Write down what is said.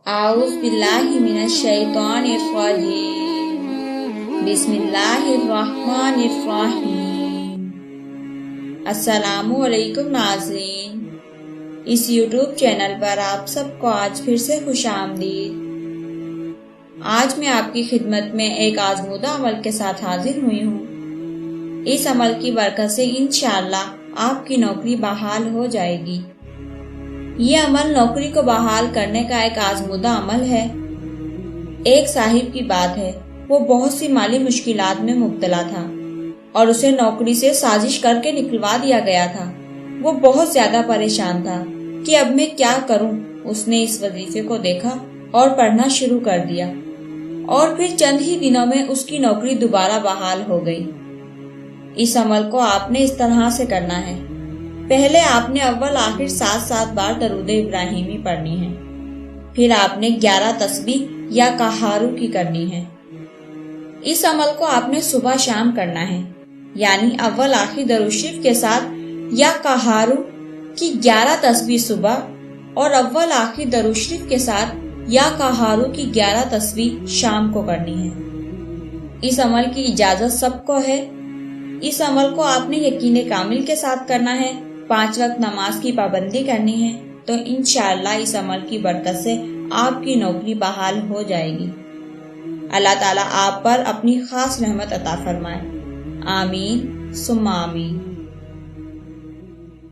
اعوذ باللہ من الشیطان الرجیم بسم اللہ الرحمن الرحیم۔ السلام علیکم ناظرین، اس یوٹیوب چینل پر آپ سب کو آج پھر سے خوش آمدید۔ آج میں آپ کی خدمت میں ایک آزمودہ عمل کے ساتھ حاضر ہوئی ہوں۔ اس عمل کی برکت سے انشاءاللہ آپ کی نوکری بحال ہو جائے گی۔ یہ عمل نوکری کو بحال کرنے کا ایک آزمودہ عمل ہے۔ ایک صاحب کی بات ہے، وہ بہت سی مالی مشکلات میں مبتلا تھا اور اسے نوکری سے سازش کر کے نکلوا دیا گیا تھا۔ وہ بہت زیادہ پریشان تھا کہ اب میں کیا کروں۔ اس نے اس وظیفے کو دیکھا اور پڑھنا شروع کر دیا اور پھر چند ہی دنوں میں اس کی نوکری دوبارہ بحال ہو گئی۔ اس عمل کو آپ نے اس طرح سے کرنا ہے۔ پہلے آپ نے اول آخر 7 بار درود ابراہیمی پڑھنی ہے، پھر آپ نے 11 تسبیح یا کہارو کی کرنی ہے۔ اس عمل کو آپ نے صبح شام کرنا ہے، یعنی اول آخر درود شریف کے ساتھ یا کہارو کی 11 تسبیح صبح اور اول آخر درود شریف کے ساتھ یا کہارو کی 11 تسبیح شام کو کرنی ہے۔ اس عمل کی اجازت سب کو ہے۔ اس عمل کو آپ نے یقین کامل کے ساتھ کرنا ہے، 5 وقت نماز کی پابندی کرنی ہے، تو انشاءاللہ اس عمل کی برکت سے آپ کی نوکری بحال ہو جائے گی۔ اللہ تعالیٰ آپ پر اپنی خاص رحمت عطا فرمائے۔ آمین ثم آمین۔